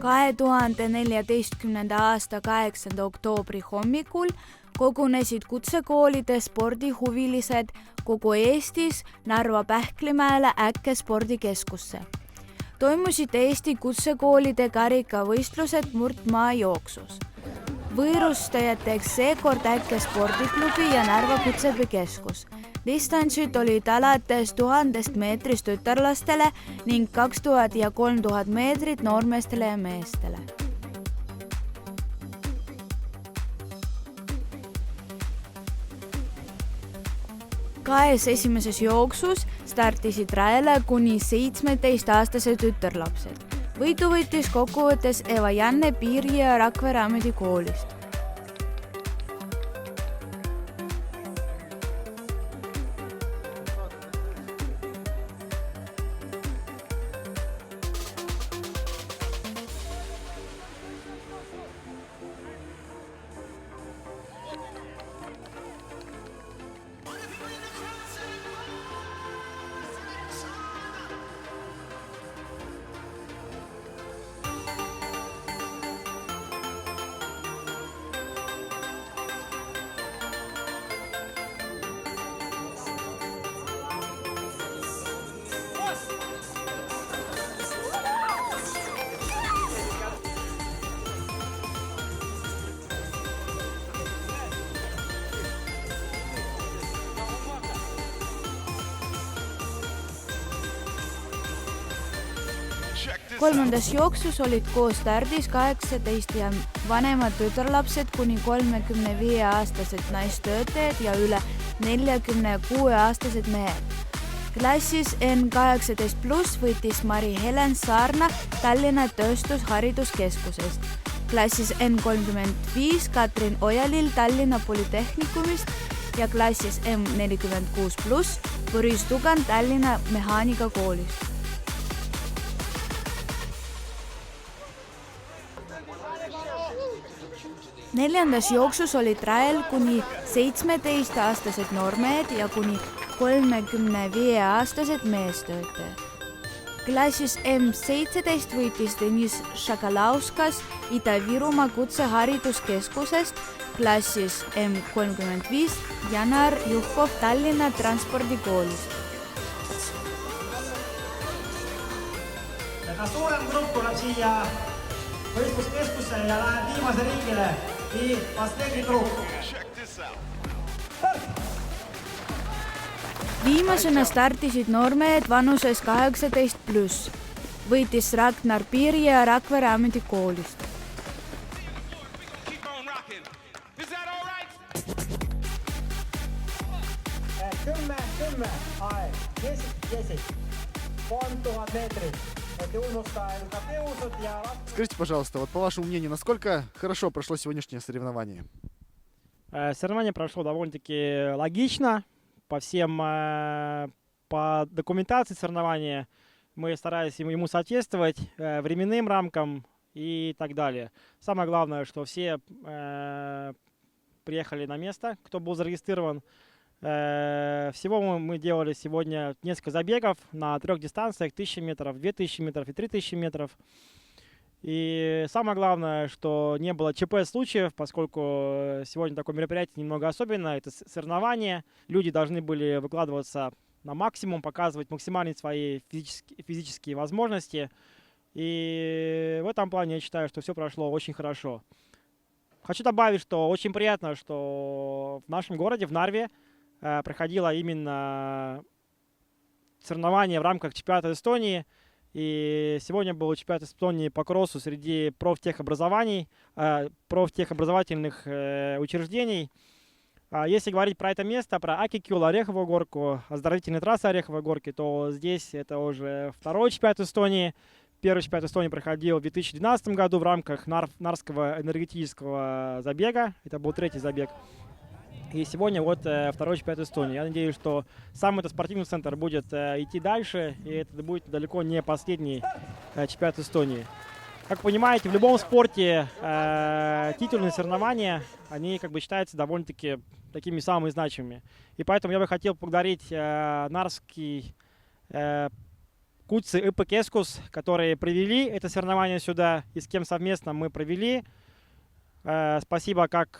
2014. aasta 8. oktoobri hommikul kogunesid kutsekoolide spordihuvilised kogu Eestis Narva Pähklimäele Äkke spordikeskusse. Toimusid Eesti kutsekoolide karikavõistlused murdmaajooksus. Võõrustajateks seekord Äkke spordiklubi ja Narva kutsetöökeskus. Distantsid olid alates 1000 meetrist tütarlastele ning 2000 ja 3000 meetrit noormeestele ja meestele. Kahes esimeses jooksus startisid rajale kuni 17-aastased tütarlapsed. Võidu võitis kokkuvõttes Eva-Janne Piirja Rakvere ametikoolist. Kolmandas jooksus olid koos stardis 18 ja vanemad tütarlapsed kuni 35-aastased naistöötajad ja üle 46-aastased mehed. Klassis N18+ võitis Mari-Helen Saarna Tallinna Tööstushariduskeskusest. Klassis N35 Katrin Ojalill Tallinna Polütehnikumist ja klassis M46+ Boris Tugan Tallinna Mehaanikakoolist. Neljandas jooksus olid rajal kuni 17-aastased noormehed ja kuni 35-aastased meestöötajad. Klassis M17 võitis Deniss Šakalauskas Ida-Virumaa Kutsehariduskeskusest, klassis M35 Janar Juhkov Tallinna Transpordikoolist. Suurem grupp tuleb siia võistluskeskusse ja läheb viimase ringile. Viimasena startisid noormehed vanuses 18+. Võitis Ragnar Piirja Rakvere ametikoolist. Kümme aeg, 10, 3000 meetrit. Скажите, пожалуйста, вот по вашему мнению, насколько хорошо прошло сегодняшнее соревнование? Соревнование прошло довольно-таки логично. По документации соревнования мы старались ему соответствовать, временным рамкам и так далее. Самое главное, что все приехали на место, кто был зарегистрирован. Всего мы делали сегодня несколько забегов на 3 дистанциях: 1000 метров, 2000 метров и 3000 метров. И самое главное, что не было ЧП случаев, поскольку сегодня такое мероприятие немного особенное. Это соревнование. Люди должны были выкладываться на максимум, показывать максимальные свои физические возможности. И в этом плане я считаю, что все прошло очень хорошо. Хочу добавить, что очень приятно, что в нашем городе, в Нарве, проходило именно соревнование в рамках чемпионата Эстонии. И сегодня был чемпионат Эстонии по кроссу среди профтехобразовательных учреждений. Если говорить про это место, про Акикюл, Ореховую горку, оздоровительные трассы Ореховой горки, то здесь это уже второй чемпионат Эстонии. Первый чемпионат Эстонии проходил в 2012 году в рамках Нарвского энергетического забега. Это был 3-й забег. И сегодня вот второй чемпионат Эстонии. Я надеюсь, что сам этот спортивный центр будет идти дальше, и это будет далеко не последний чемпионат Эстонии. Как понимаете, в любом спорте титульные соревнования, они считаются довольно-таки такими самыми значимыми. И поэтому я бы хотел поблагодарить Нарвский Кутцы ИП-кескус, которые привели это соревнование сюда и с кем совместно мы провели. Спасибо как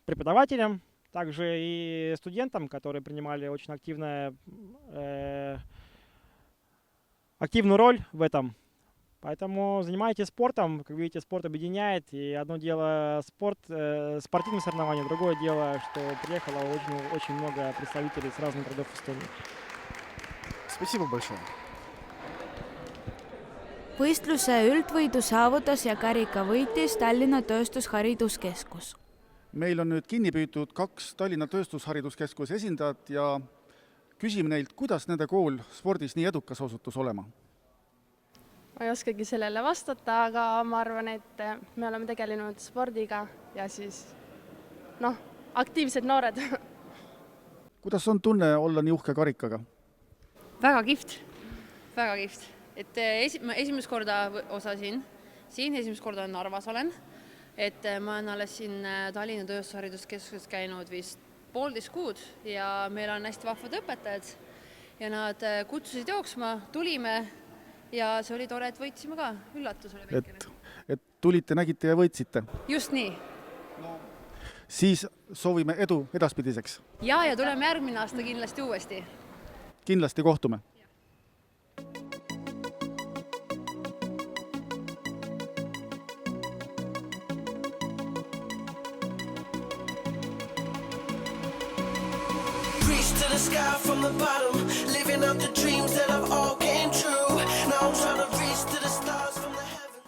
преподавателям, также и студентам, которые принимали очень активную роль в этом. Поэтому занимайтесь спортом. Как видите, спорт объединяет. И одно дело спорт, спортивное соревнование, другое дело, что приехало очень много представителей с разных городов Эстонии. Спасибо большое. võistluse üldvõidu saavutas ja karika võitis Tallinna Tööstushariduskeskus. Meil on nüüd kinni püütud 2 Tallinna Tööstushariduskeskuse esindajat ja küsime neilt, kuidas nende kool spordis nii edukas osutus olema. Ma ei oskagi sellele vastata, aga ma arvan, et me oleme tegelenud spordiga ja siis aktiivsed noored. Kuidas on tunne olla nii uhke karikaga? Väga kihvt. Väga kihvt. Et ma esimest korda osasin. Siin esimest korda Narvas olen. Et ma olen alles siin Tallinna Tööstushariduskeskuses käinud vist 1,5 kuud ja meil on hästi vahvad õpetajad ja nad kutsusid jooksma, tulime ja see oli tore, et võitsime ka. Üllatus oli väikene. Et tulite, nägite ja võitsite. Just nii. Siis soovime edu edaspidiseks. Ja tuleme järgmine aasta kindlasti uuesti. Kindlasti kohtume. To the sky from the bottom, living out the dreams that I've all came true. Now I'm trying to